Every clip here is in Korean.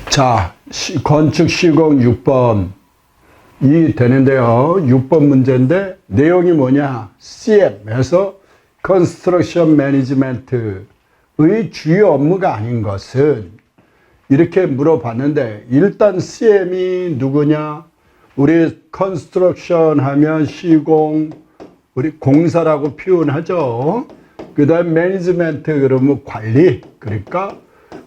자, 건축 시공 6번 이 되는데요. 6번 문제인데 내용이 뭐냐? CM에서 Construction Management의 주요 업무가 아닌 것은 이렇게 물어봤는데 일단 CM이 누구냐? 우리 Construction 하면 시공, 우리 공사라고 표현하죠. 그 다음 Management 그러면 관리. 그러니까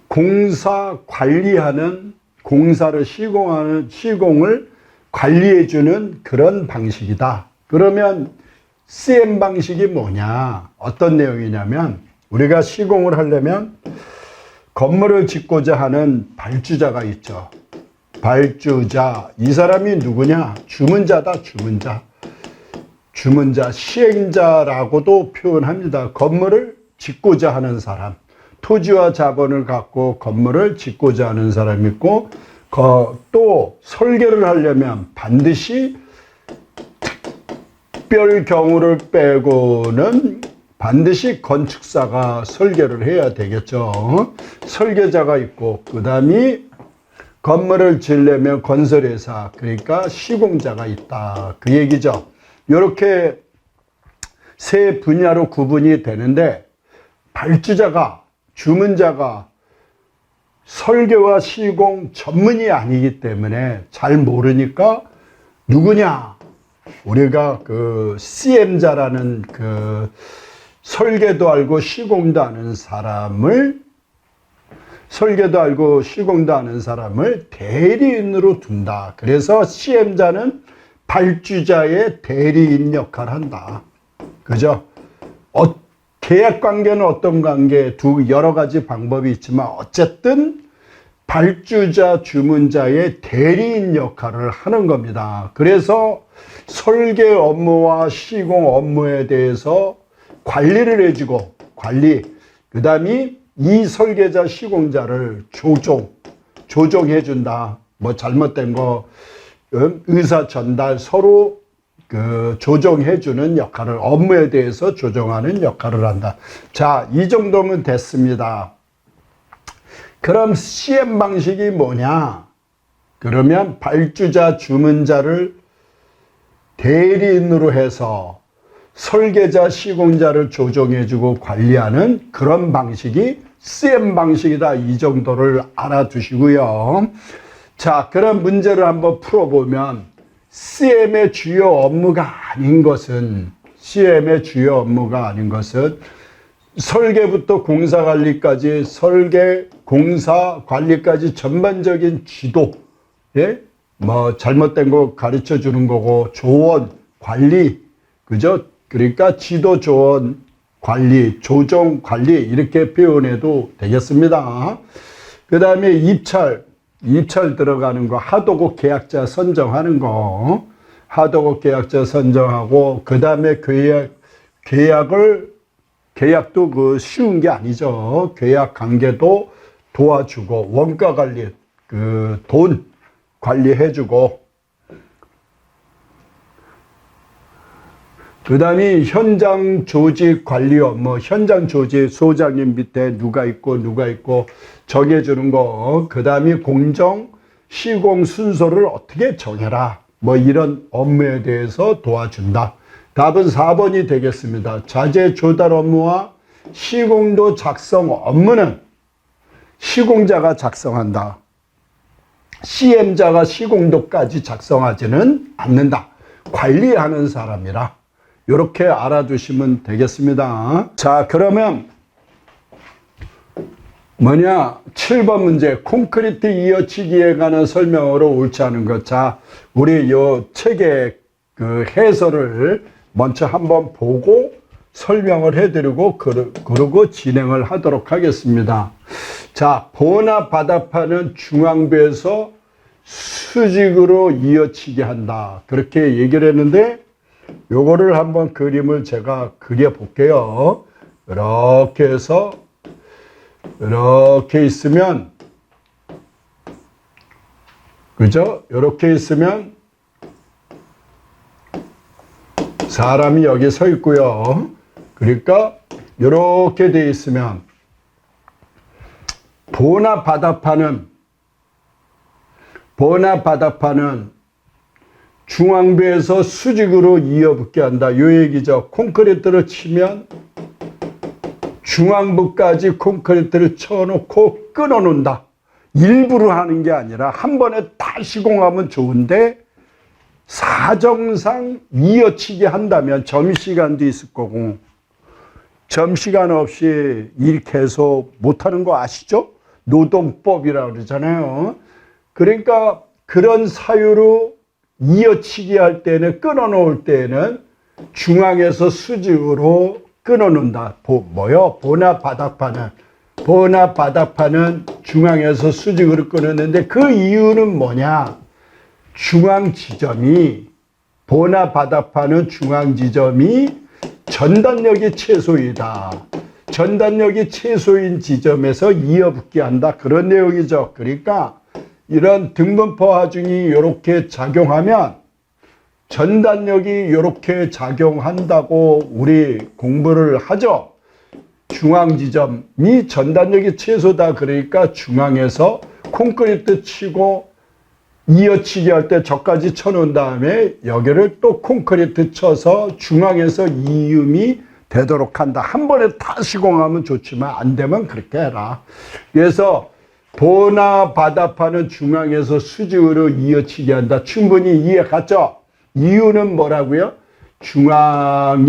공사 관리하는, 공사를 시공을 관리해주는 그런 방식이다. 그러면 CM 방식이 뭐냐? 어떤 내용이냐면 우리가 시공을 하려면 건물을 짓고자 하는 발주자가 있죠. 발주자. 이 사람이 누구냐? 주문자다, 주문자. 주문자, 시행자라고도 표현합니다. 건물을 짓고자 하는 사람. 토지와 자본을 갖고 건물을 짓고자 하는 사람이 있고, 또 설계를 하려면 반드시 특별 경우를 빼고는 반드시 건축사가 설계를 해야 되겠죠. 설계자가 있고, 그 다음에 건물을 지으려면 건설회사, 그러니까 시공자가 있다. 그 얘기죠. 이렇게 세 분야로 구분이 되는데, 발주자가, 주문자가 설계와 시공 전문이 아니기 때문에 잘 모르니까 누구냐? 우리가 그 CM자라는 그 설계도 알고 시공도 아는 사람을, 설계도 알고 시공도 아는 사람을 대리인으로 둔다. 그래서 CM자는 발주자의 대리인 역할을 한다. 그죠? 계약 관계는 어떤 관계? 여러 가지 방법이 있지만 어쨌든 발주자, 주문자의 대리인 역할을 하는 겁니다. 그래서 설계 업무와 시공 업무에 대해서 관리를 해주고, 그 다음에 이 설계자, 시공자를 조종해준다. 뭐 잘못된 거, 의사 전달, 서로 조정해주는 역할을, 업무에 대해서 조정하는 역할을 한다. 자, 이 정도면 됐습니다. 그럼 CM 방식이 뭐냐? 그러면 발주자, 주문자를 대리인으로 해서 설계자, 시공자를 조정해주고 관리하는 그런 방식이 CM 방식이다. 이 정도를 알아두시고요. 자, 그럼 문제를 한번 풀어보면 CM의 주요 업무가 아닌 것은, CM의 주요 업무가 아닌 것은 설계부터 공사 관리까지, 설계, 공사 관리까지 전반적인 지도, 예? 뭐 잘못된 거 가르쳐 주는 거고, 조언, 관리, 그죠? 그러니까 지도, 조언, 관리, 조정, 관리 이렇게 표현해도 되겠습니다. 그 다음에 입찰 들어가는 거, 하도급 계약자 선정하는 거, 하도급 계약자 선정하고, 그 다음에 계약도 그 쉬운 게 아니죠. 계약 관계도 도와주고, 원가 관리, 돈 관리해주고, 그 다음에 현장 조직 관리 업무, 현장 조직 소장님 밑에 누가 있고 정해주는 거, 그 다음에 공정, 시공 순서를 어떻게 정해라. 뭐 이런 업무에 대해서 도와준다. 답은 4번이 되겠습니다. 자재 조달 업무와 시공도 작성 업무는 시공자가 작성한다. CM자가 시공도까지 작성하지는 않는다. 관리하는 사람이라. 이렇게 알아두시면 되겠습니다. 자, 그러면 뭐냐? 7번 문제, 콘크리트 이어치기에 관한 설명으로 옳지 않은 것. 자, 우리 요 책의 그 해설을 먼저 한번 보고 설명을 해드리고 그러고 진행을 하도록 하겠습니다. 자, 보나 바다판은 중앙부에서 수직으로 이어치기 한다. 그렇게 얘기를 했는데, 요거를 한번 그림을 제가 그려볼게요. 이렇게 해서 이렇게 있으면, 그죠? 이렇게 있으면 사람이 여기 서 있고요. 그러니까 이렇게 돼 있으면 보나 바다판은 보나 바닥판은 중앙부에서 수직으로 이어붙게 한다. 요 얘기죠. 콘크리트를 치면 중앙부까지 콘크리트를 쳐놓고 끊어놓는다. 일부러 하는 게 아니라 한 번에 다 시공하면 좋은데 사정상 이어치기 한다면 점시간도 있을 거고 점시간 없이 일 계속 못하는 거 아시죠? 노동법이라고 그러잖아요. 그러니까 그런 사유로 이어치기 할 때는 끊어놓을 때는 중앙에서 수직으로 끊어놓는다. 보나 바닥판은 중앙에서 수직으로 끊었는데 그 이유는 뭐냐? 중앙 지점이 보나 바닥판은 중앙 지점이 전단력이 최소이다. 전단력이 최소인 지점에서 이어붙게 한다. 그런 내용이죠. 그러니까 이런 등분포 하중이 이렇게 작용하면 전단력이 이렇게 작용한다고 우리 공부를 하죠. 중앙 지점이 전단력이 최소다. 그러니까 중앙에서 콘크리트 치고 이어치기 할 때 저까지 쳐놓은 다음에 여기를 또 콘크리트 쳐서 중앙에서 이음이 되도록 한다. 한 번에 다 시공하면 좋지만 안 되면 그렇게 해라. 그래서 보나 바닥판은 중앙에서 수직으로 이어치기 한다. 충분히 이해 갔죠? 이유는 뭐라고요? 중앙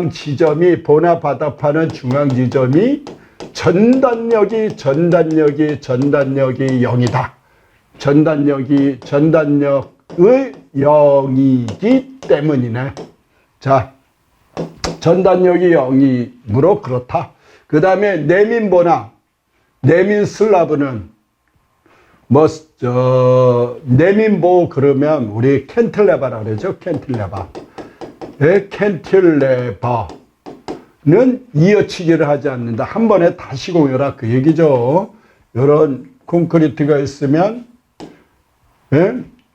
지점이 보나 바닥판은 중앙 지점이 전단력이 0이다. 전단력의 0이기 때문이네. 자, 전단력이 0이므로 그렇다. 그 다음에 내민 슬라브는 내민보 그러면 우리 캔틸레바라 그러죠. 캔틸레버는 이어치기를 하지 않는다. 한 번에 다 시공해라. 그 얘기죠. 이런 콘크리트가 있으면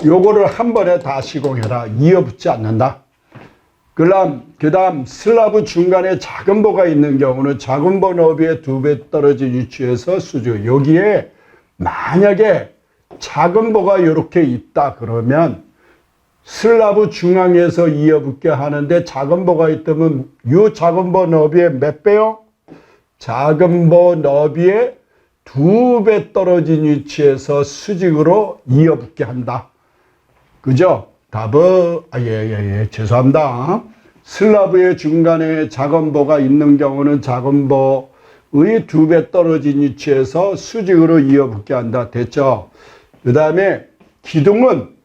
요거를 한 번에 다 시공해라. 이어붙지 않는다. 그 다음 슬라브 중간에 작은 보가 있는 경우는 작은 보 너비의 2배 떨어진 위치에서 수직. 여기에 만약에 작은 보가 이렇게 있다 그러면 슬라브 중앙에서 이어붙게 하는데 작은 보가 있다면 이 작은 보 너비의 몇 배요? 작은 보 너비의 2배 떨어진 위치에서 수직으로 이어붙게 한다. 그죠? 답은 죄송합니다. 슬라브의 중간에 작은 보가 있는 경우는 작은 보의 2배 떨어진 위치에서 수직으로 이어붙게 한다. 됐죠? 그 다음에 기둥은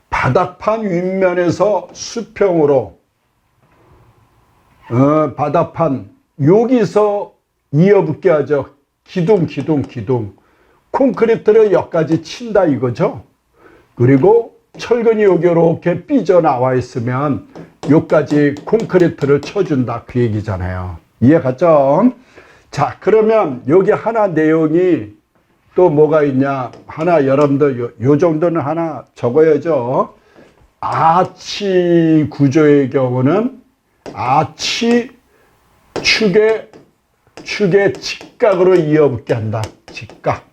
바닥판 윗면에서 수평으로 바닥판 여기서 이어붙게 하죠. 기둥 콘크리트를 여기까지 친다 이거죠. 그리고 철근이 여기 이렇게 삐져나와 있으면 여기까지 콘크리트를 쳐준다 그 얘기잖아요. 이해 갔죠? 자, 그러면 여기 하나 내용이 또 뭐가 있냐. 하나 여러분들 요 정도는 하나 적어야죠. 아치 구조의 경우는 아치 축의 직각으로 이어붙게 한다. 직각.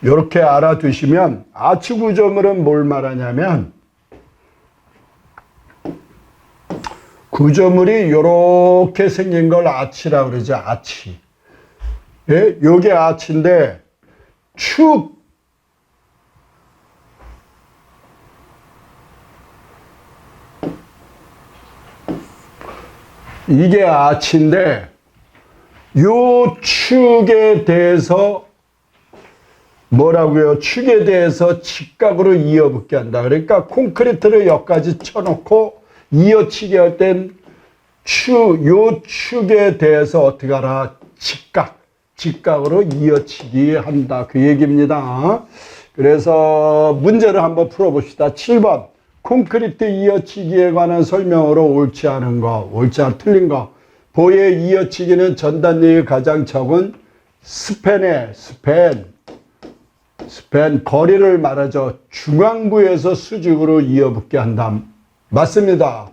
이렇게 알아두시면 아치 구조물은 뭘 말하냐면 구조물이 이렇게 생긴 걸 아치라고 그러죠. 아치. 예? 요게 아치인데 이게 아치인데 요 축에 대해서 뭐라고요? 축에 대해서 직각으로 이어붙게 한다. 그러니까 콘크리트를 여기까지 쳐놓고 이어치기 할 땐 요 축에 대해서 어떻게 하라? 직각으로 이어치기 한다. 그 얘기입니다. 그래서 문제를 한번 풀어봅시다. 7번. 콘크리트 이어치기에 관한 설명으로 옳지 않은 거, 틀린 거. 보의 이어치기는 전단력이 가장 적은 스팬 거리를 말하죠. 중앙부에서 수직으로 이어붙게 한다. 맞습니다.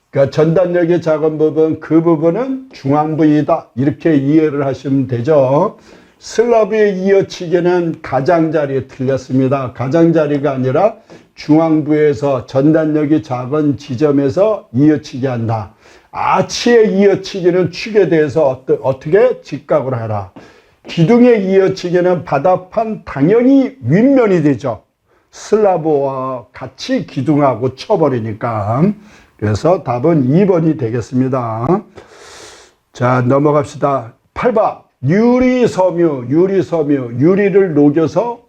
그러니까 전단력이 작은 부분, 그 부분은 중앙부이다. 이렇게 이해를 하시면 되죠. 슬라브의 이어치기는 가장자리에 틀렸습니다. 가장자리가 아니라 중앙부에서 전단력이 작은 지점에서 이어치기 한다. 아치의 이어치기는 축에 대해서 어떻게 직각을 하라. 기둥의 이어치기는 바닥판 당연히 윗면이 되죠. 슬라브와 같이 기둥하고 쳐버리니까. 그래서 답은 2번이 되겠습니다. 자, 넘어갑시다. 8번. 유리섬유, 유리를 녹여서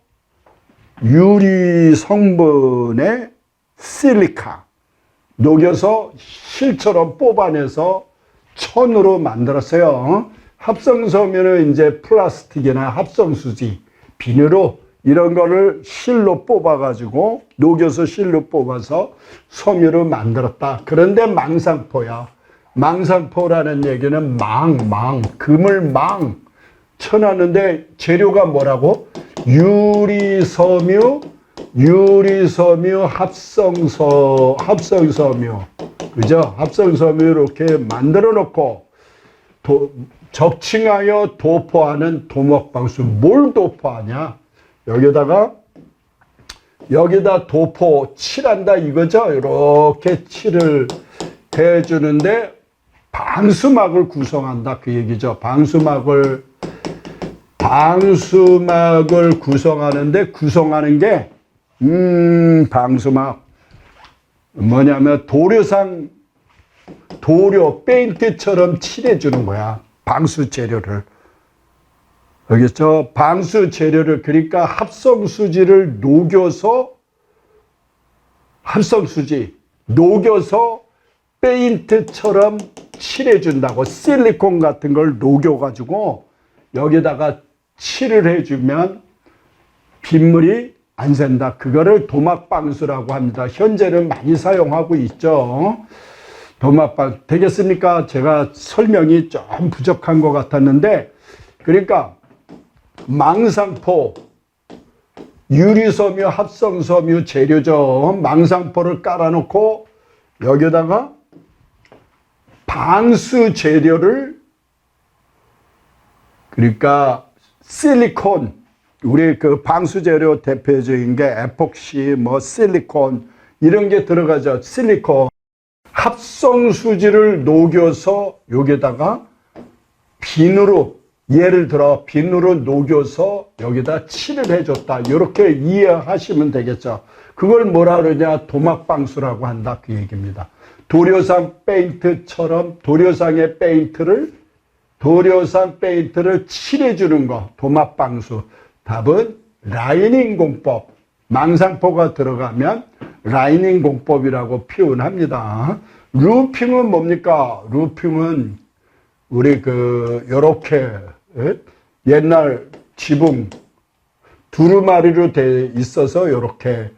유리 성분의 실리카 녹여서 실처럼 뽑아내서 천으로 만들었어요. 합성섬유는 이제 플라스틱이나 합성수지, 비누로 이런 거를 실로 뽑아가지고 녹여서 실로 뽑아서 섬유로 만들었다. 그런데 망상포야. 망상포라는 얘기는 금을 쳐놨는데 재료가 뭐라고? 유리섬유 합성섬유. 그죠? 합성섬유 이렇게 만들어 놓고 적층하여 도포하는 도목방수. 뭘 도포하냐? 여기다 도포 칠한다 이거죠? 이렇게 칠을 해주는데 방수막을 구성한다 그 얘기죠. 방수막을 구성하는데 구성하는 게 방수막 뭐냐면 도료 페인트처럼 칠해주는 거야. 방수 재료를. 알겠죠? 방수 재료를 그러니까 합성수지를 녹여서 페인트처럼 칠해준다고. 실리콘 같은 걸 녹여가지고 여기다가 칠을 해주면 빗물이 안 샌다. 그거를 도막방수라고 합니다. 현재는 많이 사용하고 있죠. 도막방 되겠습니까? 제가 설명이 좀 부족한 것 같았는데, 그러니까 망상포, 유리섬유, 합성섬유 재료죠. 망상포를 깔아놓고 여기다가 방수 재료를, 그러니까 실리콘, 우리 그 방수 재료 대표적인 게 에폭시, 실리콘 이런 게 들어가죠. 실리콘. 합성수지를 녹여서 여기다가 비누로, 예를 들어 비누로 녹여서 여기다 칠을 해줬다. 이렇게 이해하시면 되겠죠. 그걸 뭐라 그러냐? 도막방수라고 한다 그 얘기입니다. 도료상 페인트처럼 도료상 페인트를 칠해주는 거, 도막방수. 답은 라이닝 공법. 망상포가 들어가면 라이닝 공법이라고 표현합니다. 루핑은 뭡니까? 루핑은 우리 요렇게 옛날 지붕 두루마리로 돼 있어서 요렇게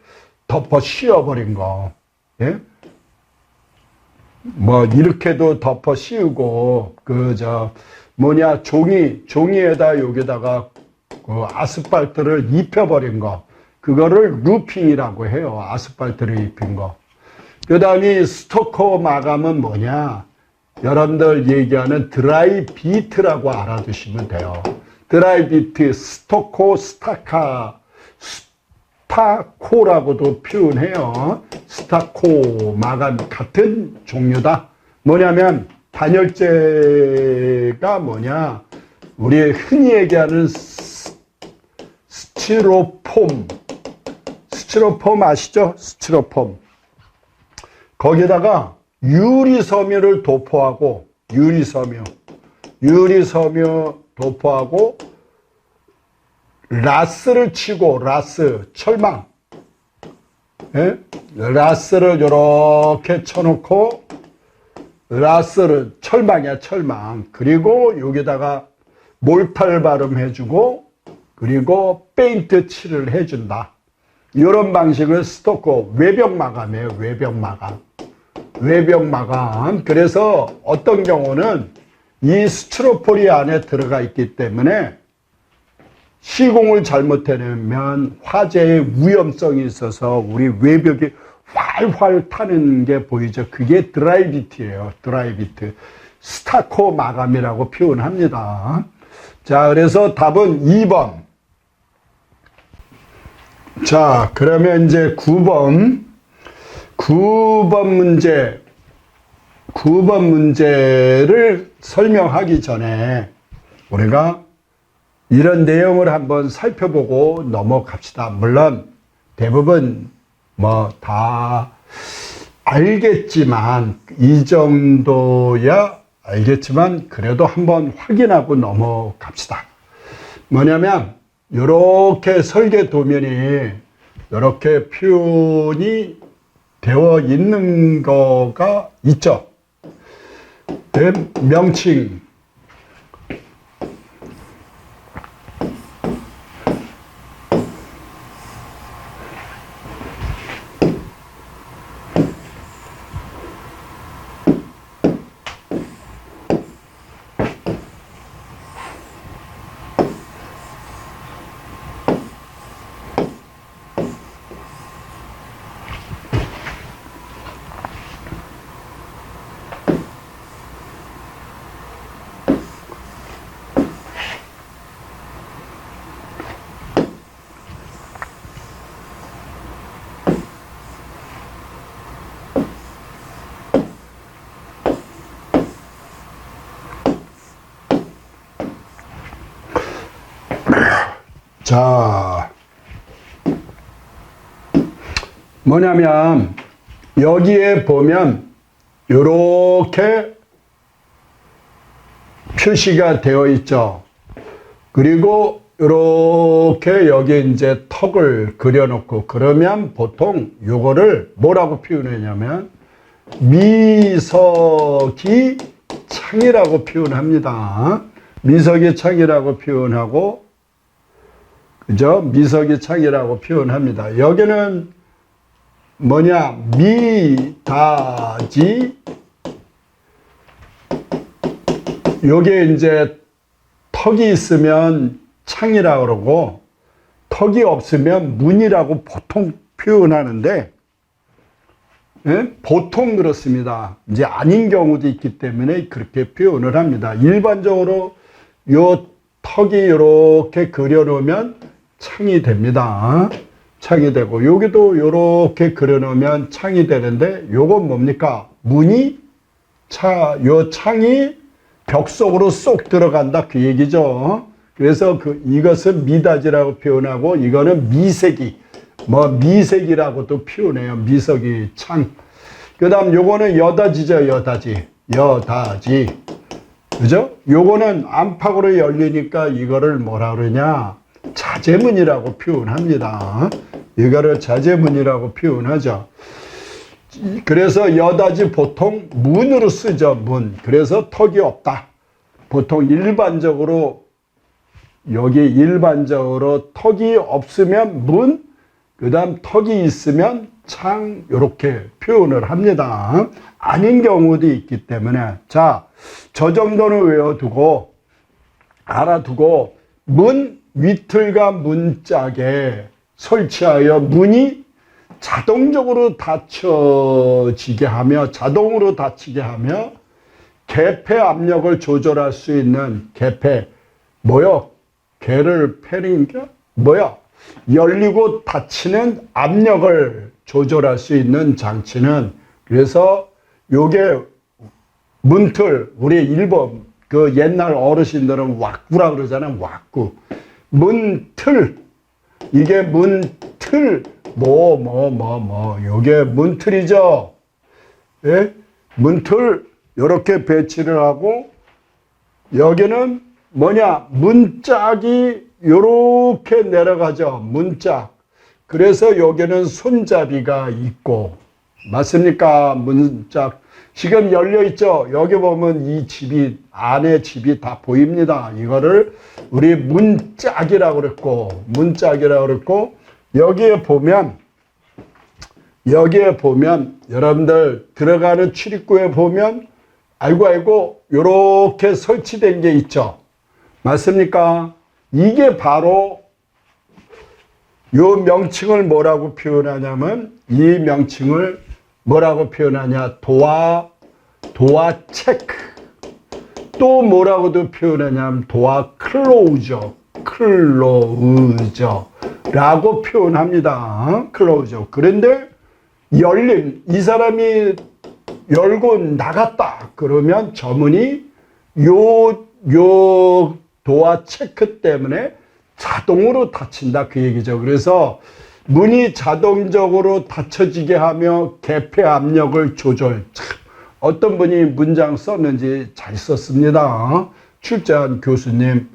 덮어 씌워버린 거. 예? 이렇게도 덮어 씌우고, 종이에다 여기다가 아스팔트를 입혀버린 거. 그거를 루핑이라고 해요. 아스팔트를 입힌 거. 그 다음에 스토커 마감은 뭐냐? 여러분들 얘기하는 드라이 비트라고 알아두시면 돼요. 드라이 비트, 스토커, 스타코라고도 표현해요. 스타코 마감 같은 종류다. 뭐냐면 단열재가 뭐냐? 우리 흔히 얘기하는 스티로폼 아시죠? 스티로폼. 거기다가 유리섬유를 도포하고, 유리섬유 도포하고, 라스를 치고, 철망. 예? 라스를 이렇게 쳐놓고, 철망이야, 철망. 그리고 여기다가 몰탈 발음해주고, 그리고 페인트 칠을 해준다. 이런 방식을 스토커, 외벽 마감이에요, 외벽 마감. 그래서 어떤 경우는 이 스티로폴이 안에 들어가 있기 때문에 시공을 잘못해내면 화재의 위험성이 있어서 우리 외벽이 활활 타는 게 보이죠. 그게 드라이비트예요. 드라이비트. 스타코 마감이라고 표현합니다. 자, 그래서 답은 2번. 자, 그러면 이제 9번. 9번 문제를 설명하기 전에 우리가 이런 내용을 한번 살펴보고 넘어갑시다. 물론 대부분 뭐 다 알겠지만, 이 정도야 알겠지만 그래도 한번 확인하고 넘어갑시다. 뭐냐면 이렇게 설계 도면이 이렇게 표현이 되어 있는 거가 있죠. 명칭, 자, 뭐냐면 여기에 보면 이렇게 표시가 되어 있죠. 그리고 이렇게 여기 이제 턱을 그려놓고, 그러면 보통 요거를 뭐라고 표현하냐면 미석이 창이라고 표현합니다. 미석이 창이라고 표현하고, 그죠? 미석이 창이라고 표현합니다. 여기는 뭐냐? 미다지. 요게 이제 턱이 있으면 창이라고 그러고, 턱이 없으면 문이라고 보통 표현하는데, 예? 보통 그렇습니다. 이제 아닌 경우도 있기 때문에 그렇게 표현을 합니다. 일반적으로 요 턱이 이렇게 그려놓으면 창이 됩니다. 창이 되고, 여기도 이렇게 그려놓으면 창이 되는데, 요건 뭡니까? 문이, 요 창이 벽 속으로 쏙 들어간다, 그 얘기죠. 그래서 이것은 미다지라고 표현하고, 이거는 미색이, 미색이라고도 표현해요. 미석이 창. 그 다음 요거는 여다지죠, 여다지. 그죠? 요거는 안팎으로 열리니까 이거를 뭐라 그러냐? 자재문이라고 표현합니다. 이거를 자재문이라고 표현하죠. 그래서 여다지 보통 문으로 쓰죠, 문. 그래서 턱이 없다. 보통 일반적으로 턱이 없으면 문, 그 다음 턱이 있으면 창, 이렇게 표현을 합니다. 아닌 경우도 있기 때문에, 자, 저 정도는 외워두고, 알아두고, 문 위틀과 문짝에 설치하여 문이 자동적으로 닫혀지게 하며, 자동으로 닫히게 하며, 개폐 압력을 조절할 수 있는 개폐, 개를 패는가? 열리고 닫히는 압력을 조절할 수 있는 장치는, 그래서 요게 문틀, 우리 일본 그 옛날 어르신들은 왁구라 그러잖아요. 왁구. 문틀. 이게 문틀. 요게 문틀이죠. 예? 문틀 요렇게 배치를 하고, 여기는 뭐냐? 문짝이 요렇게 내려가죠. 문짝. 그래서 여기는 손잡이가 있고, 맞습니까? 문짝. 지금 열려 있죠? 여기 보면 이 집이, 안에 집이 다 보입니다. 이거를 우리 문짝이라고 그랬고, 여기에 보면, 여러분들 들어가는 출입구에 보면, 아이고, 요렇게 설치된 게 있죠? 맞습니까? 이게 바로 요 명칭을 뭐라고 표현하냐면, 이 명칭을 뭐라고 표현하냐? 도어 체크. 또 뭐라고도 표현하냐면 도어 클로저, 클로저라고 표현합니다. 클로저. 그런데 열림, 이 사람이 열고 나갔다 그러면 저문이 요 도어 체크 때문에 자동으로 닫힌다 그 얘기죠. 그래서 문이 자동적으로 닫혀지게 하며 개폐 압력을 조절. 참 어떤 분이 문장 썼는지 잘 썼습니다. 출제한 교수님,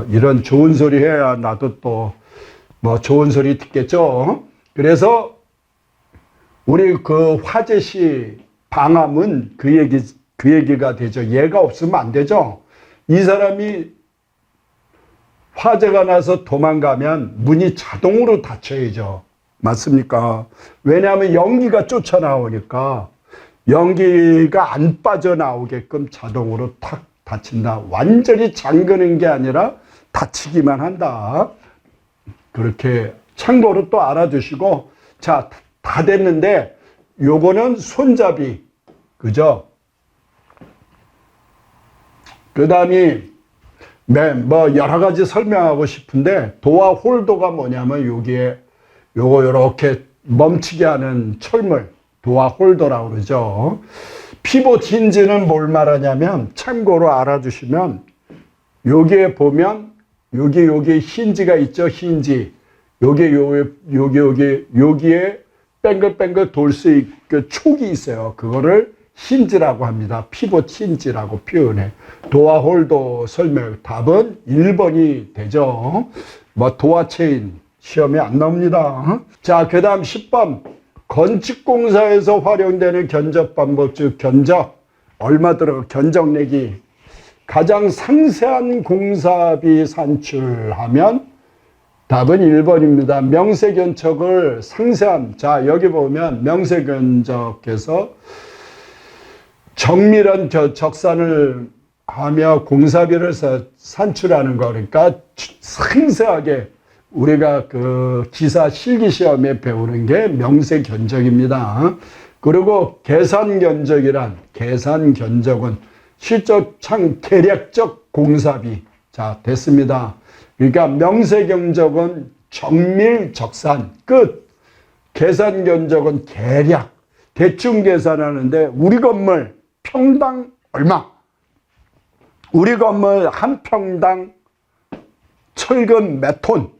이런 좋은 소리 해야 나도 또 뭐 좋은 소리 듣겠죠. 그래서 우리 그 화재시 방암은 그 얘기가 되죠. 얘가 없으면 안 되죠. 이 사람이 화재가 나서 도망가면 문이 자동으로 닫혀야죠. 맞습니까? 왜냐하면 연기가 쫓아나오니까 연기가 안 빠져나오게끔 자동으로 탁 닫힌다. 완전히 잠그는 게 아니라 닫히기만 한다. 그렇게 참고로 또 알아두시고, 자, 다 됐는데 요거는 손잡이, 그죠? 그 다음이 뭐 여러 가지 설명하고 싶은데 도어 홀더가 뭐냐면 여기에 요거 이렇게 멈추게 하는 철물, 도어 홀더라고 그러죠. 피봇 힌지는 뭘 말하냐면 참고로 알아두시면 여기에 보면 여기 힌지가 있죠. 힌지. 여기에 뱅글뱅글 돌 수 있게 촉이 있어요. 그거를 힌지라고 합니다. 피봇 힌지라고 표현해. 도어 홀더 설명 답은 1번이 되죠. 뭐 도어 체인 시험에 안 나옵니다. 자, 그 다음 10번. 건축공사에서 활용되는 견적 방법, 즉 견적 얼마 들어가 견적 내기. 가장 상세한 공사비 산출하면 답은 1번입니다. 명세견적을 상세한, 자 여기 보면 명세견적에서 정밀한 적산을 하며 공사비를 산출하는 거, 그러니까 상세하게 우리가 그 기사 실기시험에 배우는 게 명세견적입니다. 그리고 계산견적이란, 계산견적은 실적 대략적 공사비. 자, 됐습니다. 그러니까 명세견적은 정밀적산 끝. 계산견적은 계략, 대충 계산하는데 우리 건물 평당 얼마? 우리 건물 한 평당 철근 몇 톤?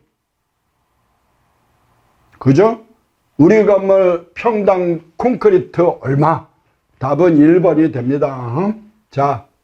그죠? 우리 건물 평당 콘크리트 얼마? 답은 1번이 됩니다. 자,